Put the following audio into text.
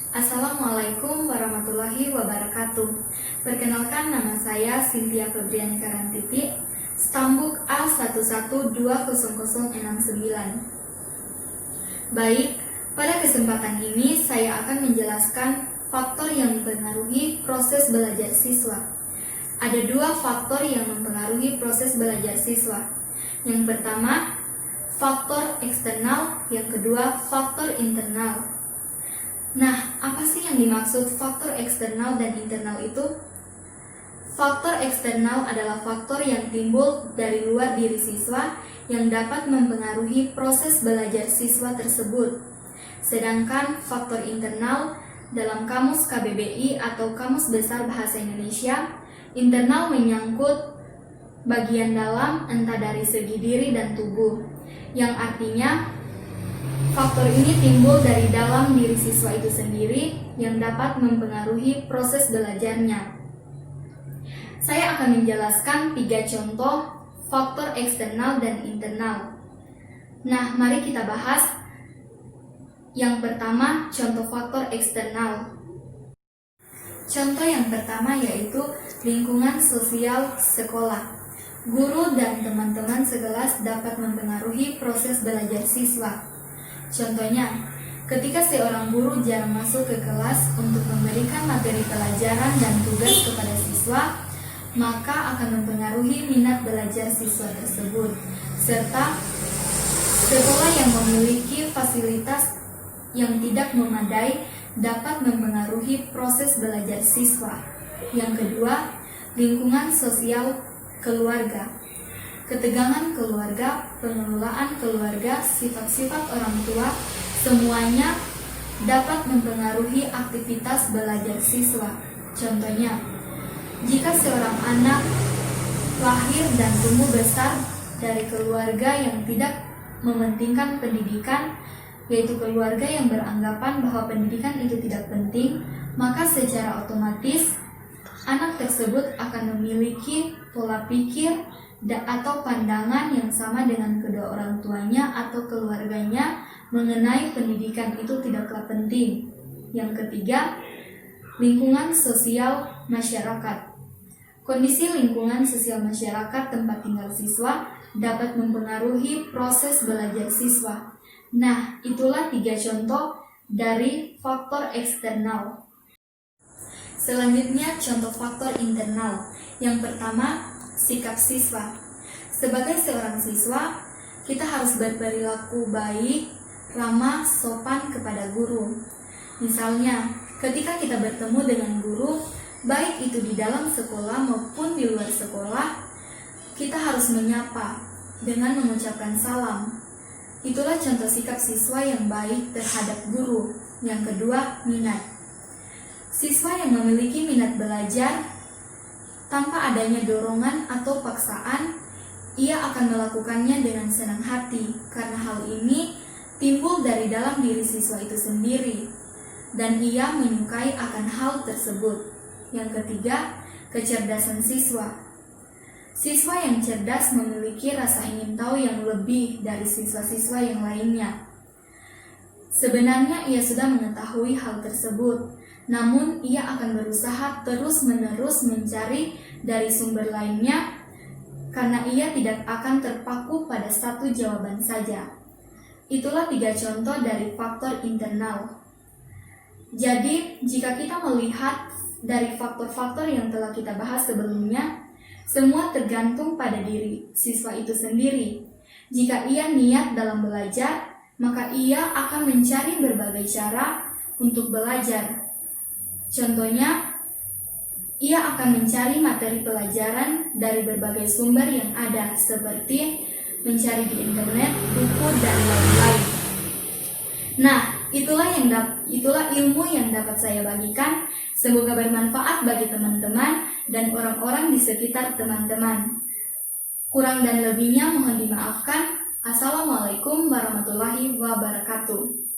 Assalamualaikum warahmatullahi wabarakatuh. Perkenalkan, nama saya Cynthia Febriani Karantiti, Stambuk A11200069. Baik, pada kesempatan ini saya akan menjelaskan faktor yang mempengaruhi proses belajar siswa. Ada dua faktor yang mempengaruhi proses belajar siswa. Yang pertama, faktor eksternal, yang kedua, faktor internal. Nah, apa sih yang dimaksud faktor eksternal dan internal itu? Faktor eksternal adalah faktor yang timbul dari luar diri siswa yang dapat mempengaruhi proses belajar siswa tersebut. Sedangkan faktor internal dalam Kamus KBBI atau Kamus Besar Bahasa Indonesia, internal menyangkut bagian dalam entah dari segi diri dan tubuh, yang artinya faktor ini timbul dari dalam diri siswa itu sendiri yang dapat mempengaruhi proses belajarnya. Saya akan menjelaskan 3 contoh faktor eksternal dan internal. Nah, mari kita bahas. Yang pertama, contoh faktor eksternal. Contoh yang pertama yaitu lingkungan sosial sekolah. Guru dan teman-teman sekelas dapat mempengaruhi proses belajar siswa. Contohnya, ketika seorang guru jarang masuk ke kelas untuk memberikan materi pelajaran dan tugas kepada siswa, maka akan mempengaruhi minat belajar siswa tersebut, serta sekolah yang memiliki fasilitas yang tidak memadai dapat mempengaruhi proses belajar siswa. Yang kedua, lingkungan sosial keluarga. Ketegangan keluarga, pengelolaan keluarga, sifat-sifat orang tua, semuanya dapat mempengaruhi aktivitas belajar siswa. Contohnya, jika seorang anak lahir dan tumbuh besar dari keluarga yang tidak mementingkan pendidikan, yaitu keluarga yang beranggapan bahwa pendidikan itu tidak penting, maka secara otomatis anak tersebut akan memiliki pola pikir atau pandangan yang sama dengan kedua orang tuanya atau keluarganya mengenai pendidikan itu tidaklah penting. Yang ketiga, lingkungan sosial masyarakat. Kondisi lingkungan sosial masyarakat tempat tinggal siswa dapat mempengaruhi proses belajar siswa. Nah, itulah 3 contoh dari faktor eksternal. Selanjutnya, contoh faktor internal. Yang pertama, sikap siswa. Sebagai seorang siswa, kita harus berperilaku baik, ramah, sopan kepada guru. Misalnya, ketika kita bertemu dengan guru, baik itu di dalam sekolah maupun di luar sekolah, kita harus menyapa dengan mengucapkan salam. Itulah contoh sikap siswa yang baik terhadap guru. Yang kedua, minat. Siswa yang memiliki minat belajar tanpa adanya dorongan atau paksaan, ia akan melakukannya dengan senang hati, karena hal ini timbul dari dalam diri siswa itu sendiri, dan ia menyukai akan hal tersebut. Yang ketiga, kecerdasan siswa. Siswa yang cerdas memiliki rasa ingin tahu yang lebih dari siswa-siswa yang lainnya. Sebenarnya ia sudah mengetahui hal tersebut, namun ia akan berusaha terus-menerus mencari dari sumber lainnya karena ia tidak akan terpaku pada satu jawaban saja. Itulah 3 contoh dari faktor internal. Jadi, jika kita melihat dari faktor-faktor yang telah kita bahas sebelumnya, semua tergantung pada diri siswa itu sendiri. Jika ia niat dalam belajar, maka ia akan mencari berbagai cara untuk belajar. Contohnya, ia akan mencari materi pelajaran dari berbagai sumber yang ada, seperti mencari di internet, buku, dan lain-lain. Nah, itulah ilmu yang dapat saya bagikan. Semoga bermanfaat bagi teman-teman dan orang-orang di sekitar teman-teman. Kurang dan lebihnya mohon dimaafkan. Assalamualaikum warahmatullahi wabarakatuh.